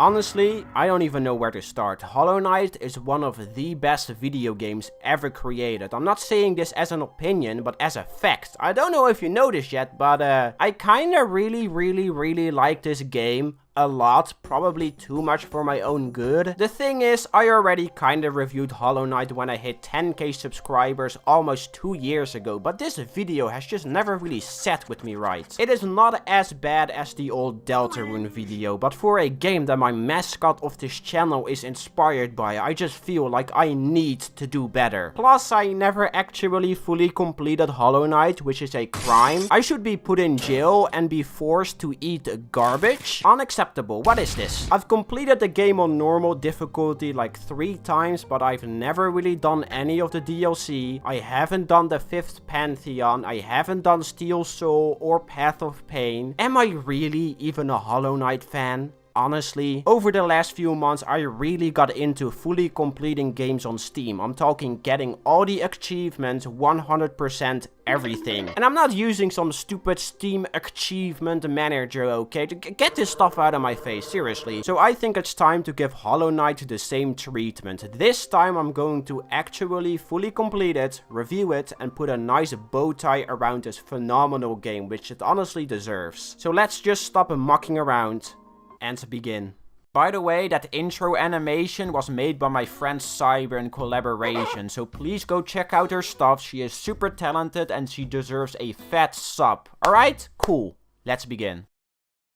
Honestly, I don't even know where to start. Hollow Knight is one of the best video games ever created. I'm not saying this as an opinion, but as a fact. I don't know if you noticed yet, but I kinda really like this game a lot, probably too much for my own good. The thing is, I already kinda reviewed Hollow Knight when I hit 10k subscribers almost 2 years ago, but this video has just never really sat with me right. It is not as bad as the old Deltarune video, but for a game that my mascot of this channel is inspired by, I just feel like I need to do better. Plus, I never actually fully completed Hollow Knight, which is a crime. I should be put in jail and be forced to eat garbage. Unacceptable. What is this? I've completed the game on normal difficulty like 3 times, but I've never really done any of the DLC. I haven't done the 5th Pantheon. I haven't done Steel Soul or Path of Pain. Am I really even a Hollow Knight fan? Honestly, over the last few months, I really got into fully completing games on Steam. I'm talking getting all the achievements, 100% everything. And I'm not using some stupid Steam achievement manager, okay? Get this stuff out of my face, seriously. So I think it's time to give Hollow Knight the same treatment. This time I'm going to actually fully complete it, review it, and put a nice bow tie around this phenomenal game, which it honestly deserves. So let's just stop mucking around and begin. By the way, that intro animation was made by my friend Cyber in collaboration, so please go check out her stuff. She is super talented and she deserves a fat sub. Alright? Cool. Let's begin.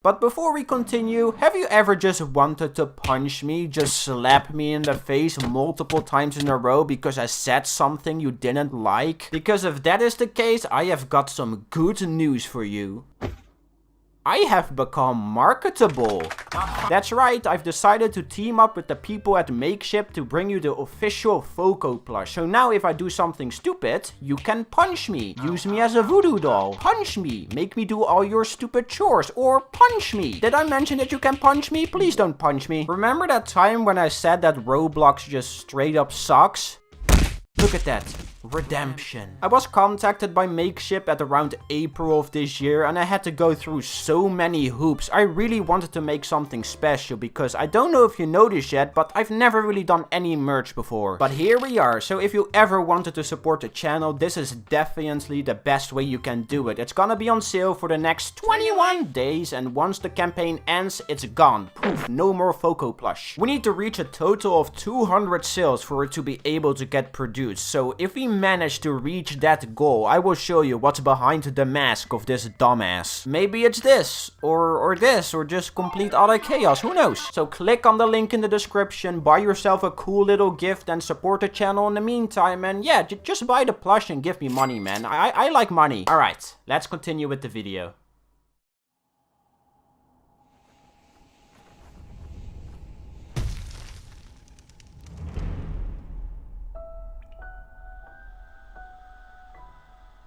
But before we continue, have you ever just wanted to punch me, just slap me in the face multiple times in a row because I said something you didn't like? Because if that is the case, I have got some good news for you. I have become marketable. That's right, I've decided to team up with the people at Makeship to bring you the official Foco plush. So now if I do something stupid, you can punch me. Use me as a voodoo doll. Punch me. Make me do all your stupid chores. Or punch me. Did I mention that you can punch me? Please don't punch me. Remember that time when I said that Roblox just straight up sucks? Look at that. Redemption. I was contacted by Makeship at around April of this year and I had to go through so many hoops. I really wanted to make something special because I don't know if you noticed yet, but I've never really done any merch before. But here we are, so if you ever wanted to support the channel, this is definitely the best way you can do it. It's gonna be on sale for the next 21 days and once the campaign ends, it's gone. Poof, no more Foco plush. We need to reach a total of 200 sales for it to be able to get produced. So if we manage to reach that goal, I will show you what's behind the mask of this dumbass. Maybe it's this, or this, or just complete utter chaos, who knows? So click on the link in the description, buy yourself a cool little gift and support the channel in the meantime, and yeah, just buy the plush and give me money, man. I like money. Alright, let's continue with the video.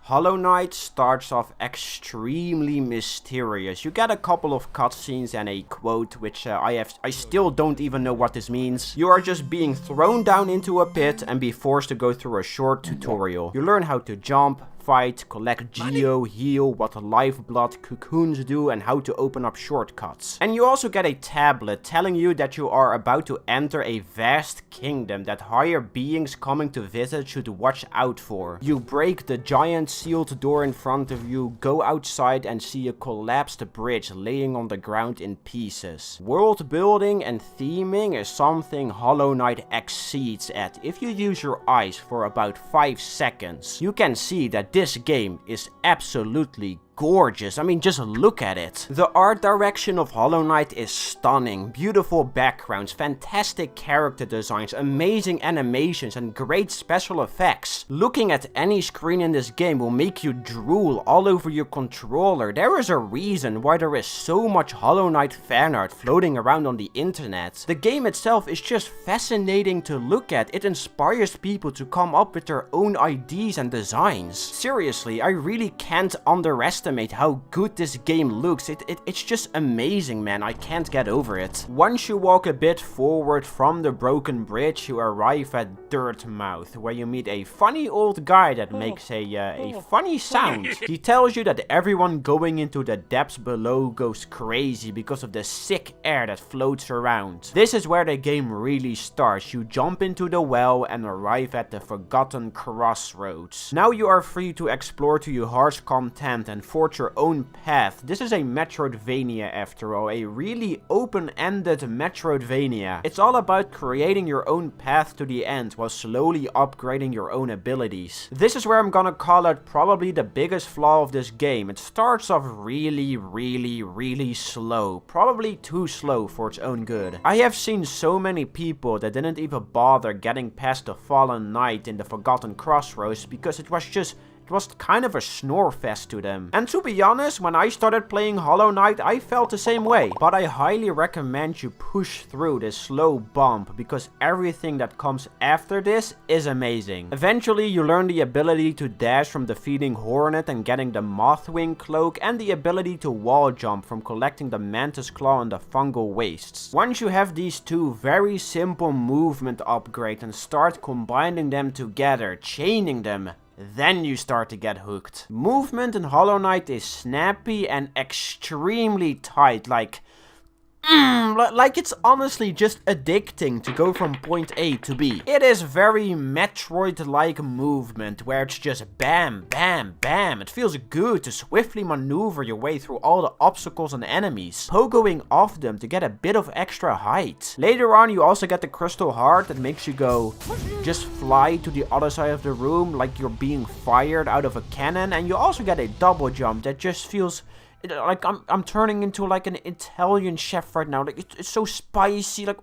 Hollow Knight starts off extremely mysterious. You get a couple of cutscenes and a quote, which I still don't even know what this means. You are just being thrown down into a pit and be forced to go through a short tutorial. You learn how to jump, fight, collect geo, heal, what lifeblood cocoons do, and how to open up shortcuts. And you also get a tablet telling you that you are about to enter a vast kingdom that higher beings coming to visit should watch out for. You break the giant sealed door in front of you, go outside and see a collapsed bridge laying on the ground in pieces. World building and theming is something Hollow Knight exceeds at. If you use your eyes for about 5 seconds, you can see that this game is absolutely gorgeous. I mean, just look at it. The art direction of Hollow Knight is stunning. Beautiful backgrounds, fantastic character designs, amazing animations, and great special effects. Looking at any screen in this game will make you drool all over your controller. There is a reason why there is so much Hollow Knight fan art floating around on the internet. The game itself is just fascinating to look at. It inspires people to come up with their own ideas and designs. Seriously, I really can't underestimate underestimate how good this game looks. It's just amazing, man. I can't get over it. Once you walk a bit forward from the broken bridge, you arrive at Dirtmouth, where you meet a funny old guy that makes a funny sound. He tells you that everyone going into the depths below goes crazy because of the sick air that floats around. This is where the game really starts. You jump into the well and arrive at the Forgotten Crossroads. Now you are free to explore to your heart's content and forge your own path. This is a Metroidvania after all, a really open-ended Metroidvania. It's all about creating your own path to the end while slowly upgrading your own abilities. This is where I'm gonna call out probably the biggest flaw of this game. It starts off really slow, probably too slow for its own good. I have seen so many people that didn't even bother getting past the Fallen Knight in the Forgotten Crossroads because it was kind of a snore fest to them. And to be honest, when I started playing Hollow Knight, I felt the same way. But I highly recommend you push through this slow bump because everything that comes after this is amazing. Eventually, you learn the ability to dash from defeating Hornet and getting the Mothwing Cloak, and the ability to wall jump from collecting the Mantis Claw in the Fungal Wastes. Once you have these two very simple movement upgrades and start combining them together, chaining them, then you start to get hooked. Movement in Hollow Knight is snappy and extremely tight, like it's honestly just addicting to go from point A to B. It is very Metroid-like movement, where it's just bam, bam, bam. It feels good to swiftly maneuver your way through all the obstacles and enemies, pogoing off them to get a bit of extra height. Later on, you also get the Crystal Heart that makes you go, just fly to the other side of the room like you're being fired out of a cannon, and you also get a double jump that just feels like I'm turning into like an Italian chef right now. Like it's so spicy. Like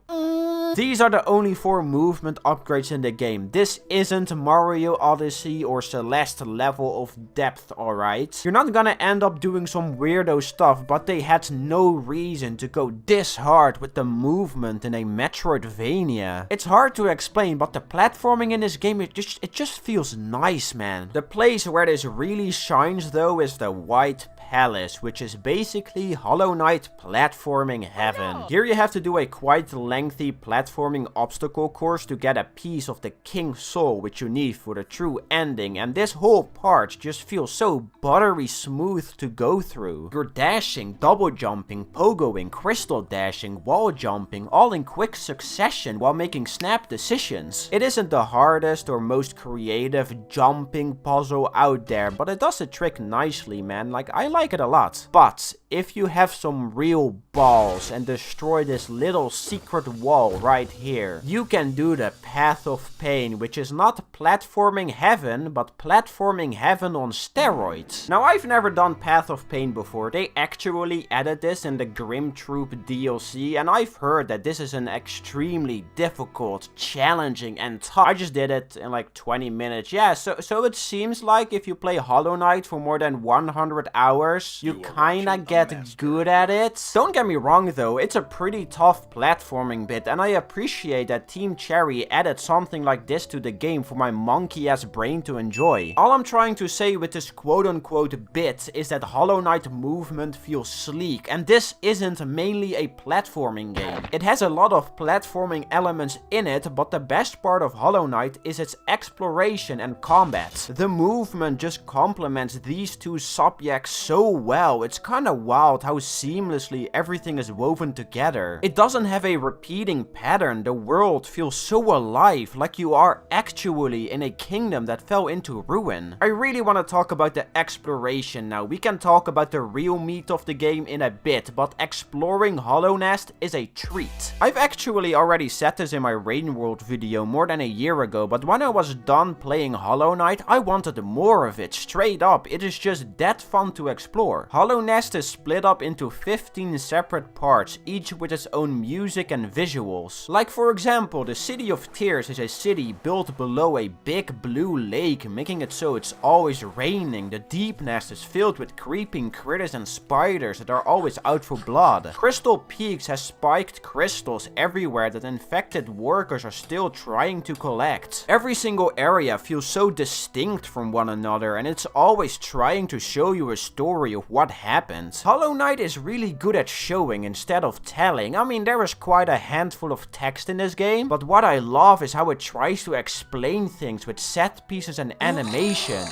These are the only 4 movement upgrades in the game. This isn't Mario Odyssey or Celeste level of depth, alright? You're not gonna end up doing some weirdo stuff, but they had no reason to go this hard with the movement in a Metroidvania. It's hard to explain, but the platforming in this game, it just feels nice, man. The place where this really shines though is the White Palace, which is basically Hollow Knight platforming heaven. Here you have to do a quite lengthy platforming obstacle course to get a piece of the King's Soul, which you need for the true ending, and this whole part just feels so buttery smooth to go through. You're dashing, double jumping, pogoing, crystal dashing, wall jumping, all in quick succession while making snap decisions. It isn't the hardest or most creative jumping puzzle out there, but it does the trick nicely, man. Like, I like it a lot. But if you have some real balls and destroy this little secret wall right here, you can do the Path of Pain, which is not platforming heaven, but platforming heaven on steroids. Now, I've never done Path of Pain before. They actually added this in the Grim Troop DLC, and I've heard that this is an extremely difficult, challenging, and tough. I just did it in like 20 minutes. Yeah, so it seems like if you play Hollow Knight for more than 100 hours, you kinda get good at it. Don't get me wrong though, it's a pretty tough platforming bit, and I appreciate that Team Cherry added something like this to the game for my monkey-ass brain to enjoy. All I'm trying to say with this quote-unquote bit is that Hollow Knight movement feels sleek, and this isn't mainly a platforming game. It has a lot of platforming elements in it, but the best part of Hollow Knight is its exploration and combat. The movement just complements these two subjects so well. It's kinda wild how seamlessly everything is woven together. It doesn't have a repeating pattern. The world feels so alive, like you are actually in a kingdom that fell into ruin. I really want to talk about the exploration now. We can talk about the real meat of the game in a bit, but exploring Hollow Nest is a treat. I've actually already said this in my Rain World video more than a year ago, but when I was done playing Hollow Knight, I wanted more of it. Straight up, it is just that fun to explore. Hollow Nest is split up into 15 separate parts, each with its own music and visuals. else. Like for example, the City of Tears is a city built below a big blue lake, making it so it's always raining. The Deep Nest is filled with creeping critters and spiders that are always out for blood. Crystal Peaks has spiked crystals everywhere that infected workers are still trying to collect. Every single area feels so distinct from one another, and it's always trying to show you a story of what happened. Hollow Knight is really good at showing instead of telling. I mean, there is quite a handful of text in this game, but what I love is how it tries to explain things with set pieces and animation.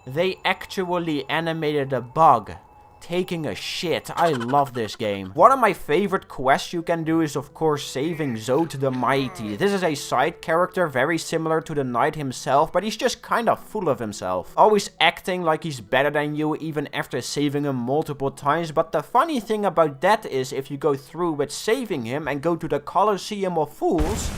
They actually animated a bug taking a shit. I love this game. One of my favorite quests you can do is of course saving Zote the Mighty. This is a side character very similar to the knight himself, but he's just kind of full of himself. Always acting like he's better than you even after saving him multiple times. But the funny thing about that is if you go through with saving him and go to the Colosseum of Fools,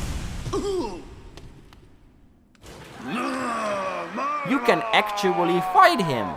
you can actually fight him.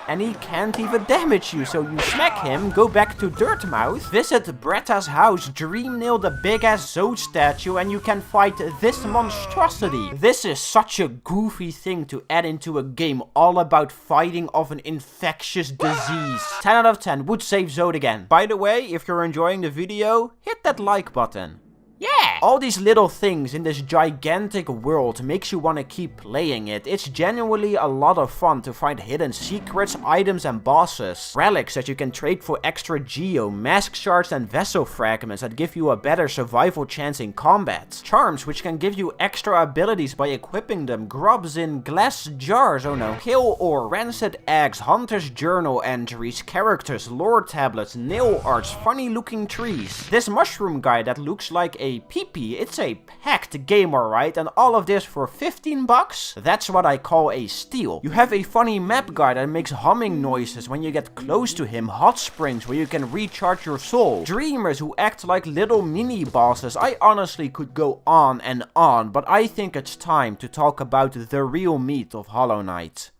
And he can't even damage you, so you smack him, go back to Dirtmouth, visit Bretta's house, dream nail the big ass Zote statue, and you can fight this monstrosity. This is such a goofy thing to add into a game all about fighting off an infectious disease. 10 out of 10, would save Zote again. By the way, if you're enjoying the video, hit that like button. Yeah! All these little things in this gigantic world makes you want to keep playing it. It's genuinely a lot of fun to find hidden secrets, items and bosses. Relics that you can trade for extra geo, mask shards and vessel fragments that give you a better survival chance in combat. Charms which can give you extra abilities by equipping them. Grubs in glass jars, oh no. Kill ore, rancid eggs, hunter's journal entries, characters, lore tablets, nail arts, funny looking trees. This mushroom guy that looks like a peepee. It's a packed game, alright, and all of this for 15 bucks? That's what I call a steal. You have a funny map guy that makes humming noises when you get close to him, hot springs where you can recharge your soul, dreamers who act like little mini bosses. I honestly could go on, but I think it's time to talk about the real meat of Hollow Knight.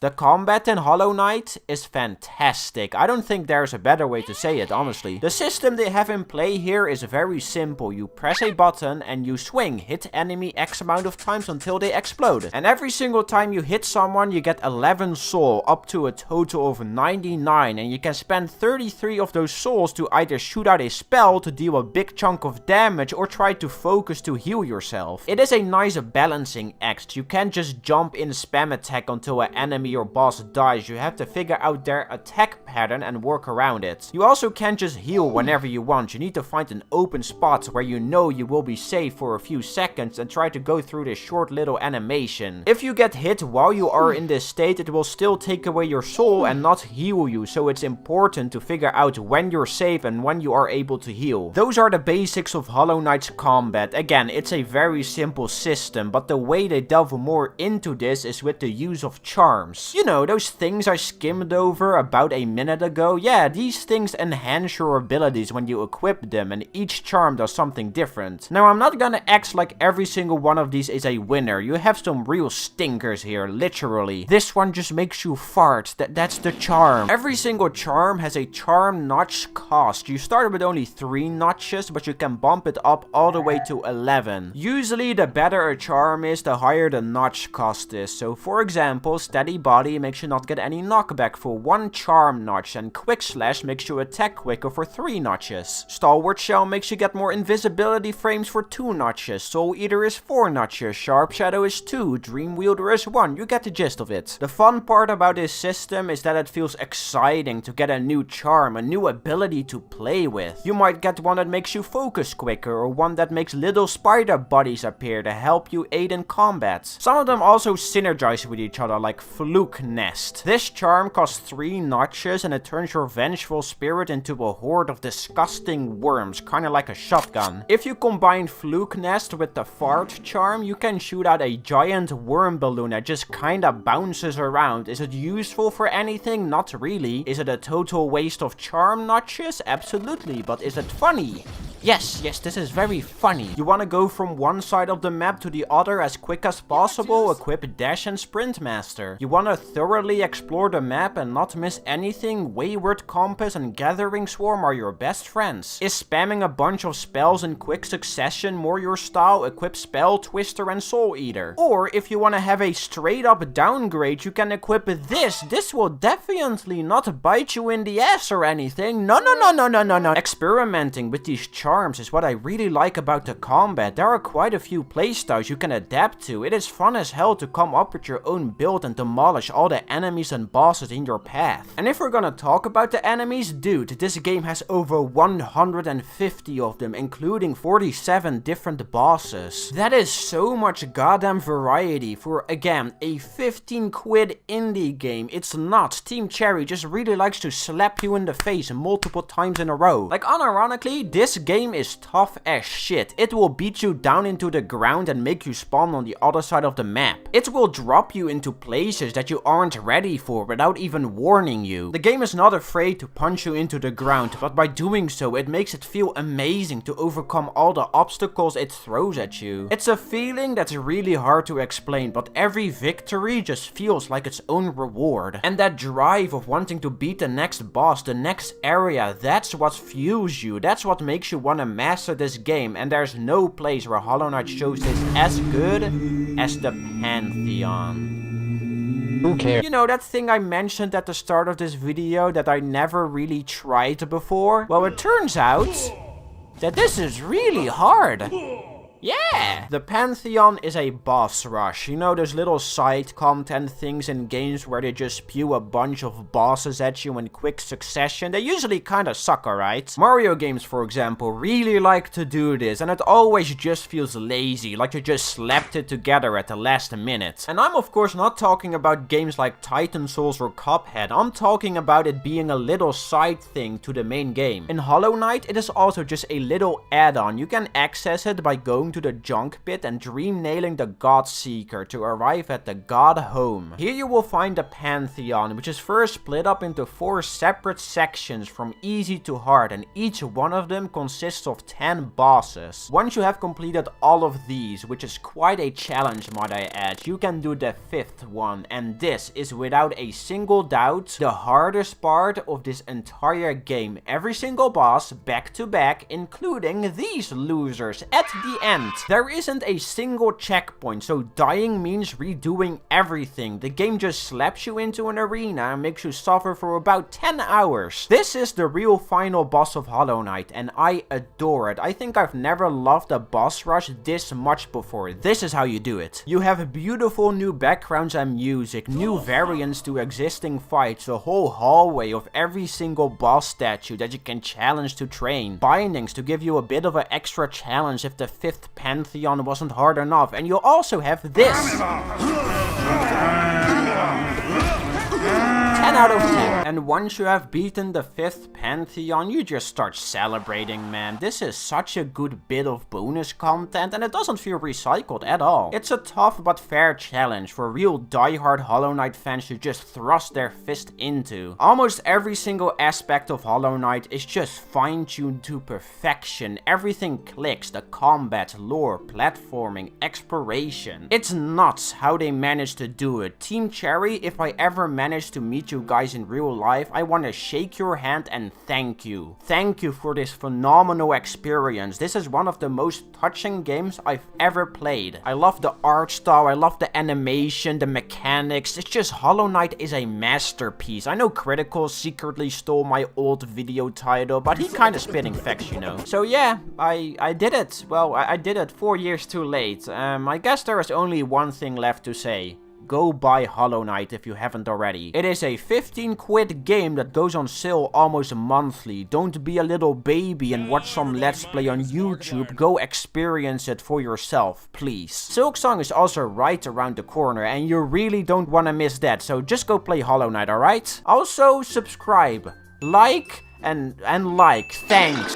The combat in Hollow Knight is fantastic. I don't think there's a better way to say it, honestly. The system they have in play here is very simple. You press a button and you swing, hit enemy X amount of times until they explode. And every single time you hit someone, you get 11 soul, up to a total of 99. And you can spend 33 of those souls to either shoot out a spell to deal a big chunk of damage or try to focus to heal yourself. It is a nice balancing act. You can't just jump in spam attack until an enemy or boss dies. You have to figure out their attack pattern and work around it. You also can't just heal whenever you want. You need to find an open spot where you know you will be safe for a few seconds and try to go through this short little animation. If you get hit while you are in this state, it will still take away your soul and not heal you, so it's important to figure out when you're safe and when you are able to heal. Those are the basics of Hollow Knight's combat. Again, it's a very simple system, but the way they delve more into this is with the use of charms. You know, those things I skimmed over about a minute ago. Yeah, these things enhance your abilities when you equip them, and each charm does something different. Now, I'm not gonna act like every single one of these is a winner. You have some real stinkers here, literally. This one just makes you fart. That's the charm. Every single charm has a charm notch cost. You start with only 3 notches, but you can bump it up all the way to 11. Usually, the better a charm is, the higher the notch cost is. So, for example, Steady Body makes you not get any knockback for 1 charm notch, and Quick Slash makes you attack quicker for 3 notches. Stalwart Shell makes you get more invisibility frames for 2 notches. Soul Eater is 4 notches, Sharp Shadow is 2, Dream Wielder is 1, you get the gist of it. The fun part about this system is that it feels exciting to get a new charm, a new ability to play with. You might get one that makes you focus quicker, or one that makes little spider buddies appear to help you aid in combat. Some of them also synergize with each other, like Fluke Nest. This charm costs 3 notches and it turns your vengeful spirit into a horde of disgusting worms, kinda like a shotgun. If you combine Fluke Nest with the Fart charm, you can shoot out a giant worm balloon that just kinda bounces around. Is it useful for anything? Not really. Is it a total waste of charm notches? Absolutely, but is it funny? Yes, this is very funny. You wanna go from one side of the map to the other as quick as possible, equip Dash and Sprint Master. You wanna thoroughly explore the map and not miss anything, Wayward Compass and Gathering Swarm are your best friends. Is spamming a bunch of spells in quick succession more your style, equip Spell Twister and Soul Eater. Or if you wanna have a straight up downgrade, you can equip this. This will definitely not bite you in the ass or anything. No. Experimenting with these charms is what I really like about the combat. There are quite a few playstyles you can adapt to. It is fun as hell to come up with your own build and demolish all the enemies and bosses in your path. And if we're gonna talk about the enemies, dude, this game has over 150 of them, including 47 different bosses. That is so much goddamn variety for, again, a 15 quid indie game. It's not. Team Cherry just really likes to slap you in the face multiple times in a row. Like, unironically, this game is tough as shit. It will beat you down into the ground and make you spawn on the other side of the map. It will drop you into places that you aren't ready for without even warning you. The game is not afraid to punch you into the ground, but by doing so, it makes it feel amazing to overcome all the obstacles it throws at you. It's a feeling that's really hard to explain, but every victory just feels like its own reward. And that drive of wanting to beat the next boss, the next area, that's what fuels you. That's what makes you want to master this game. And there's no place where Hollow Knight shows this as good as the Pantheon. Who cares? You know, that thing I mentioned at the start of this video that I never really tried before? Well, it turns out that this is really hard. Yeah! The Pantheon is a boss rush. You know those little side content things in games where they just spew a bunch of bosses at you in quick succession? They usually kinda suck, alright? Mario games, for example, really like to do this, and it always just feels lazy, like you just slapped it together at the last minute. And I'm of course not talking about games like Titan Souls or Cuphead. I'm talking about it being a little side thing to the main game. In Hollow Knight, it is also just a little add-on. You can access it by going to the junk pit and dream nailing the God Seeker to arrive at the God Home. Here you will find the Pantheon, which is first split up into 4 separate sections from easy to hard, and each one of them consists of 10 bosses. Once you have completed all of these, which is quite a challenge might I add, you can do the 5th one, and this is without a single doubt the hardest part of this entire game. Every single boss back to back, including these losers at the end. There isn't a single checkpoint, so dying means redoing everything. The game just slaps you into an arena and makes you suffer for about 10 hours. This is the real final boss of Hollow Knight, and I adore it. I think I've never loved a boss rush this much before. This is how you do it. You have beautiful new backgrounds and music, new variants to existing fights, a whole hallway of every single boss statue that you can challenge to train, bindings to give you a bit of an extra challenge if the 5th Pantheon wasn't hard enough, and you'll also have this. 10 out of 10. And once you have beaten the 5th Pantheon, you just start celebrating, man. This is such a good bit of bonus content, and it doesn't feel recycled at all. It's a tough but fair challenge for real diehard Hollow Knight fans to just thrust their fist into. Almost every single aspect of Hollow Knight is just fine-tuned to perfection. Everything clicks: the combat, lore, platforming, exploration. It's nuts how they managed to do it. Team Cherry, if I ever manage to meet you guys in real life, I want to shake your hand and thank you. Thank you for this phenomenal experience. This is one of the most touching games I've ever played. I love the art style, I love the animation, the mechanics. It's just Hollow Knight is a masterpiece. I know Critical secretly stole my old video title, but he kinda spitting facts, you know. So yeah, I did it. Well, I did it 4 years too late. I guess there is only one thing left to say. Go buy Hollow Knight if you haven't already. It is a 15 quid game that goes on sale almost monthly. Don't be a little baby and watch some Let's Play on YouTube. Go experience it for yourself, please. Silksong is also right around the corner, and you really don't want to miss that. So just go play Hollow Knight, alright? Also, subscribe, like, and like. Thanks.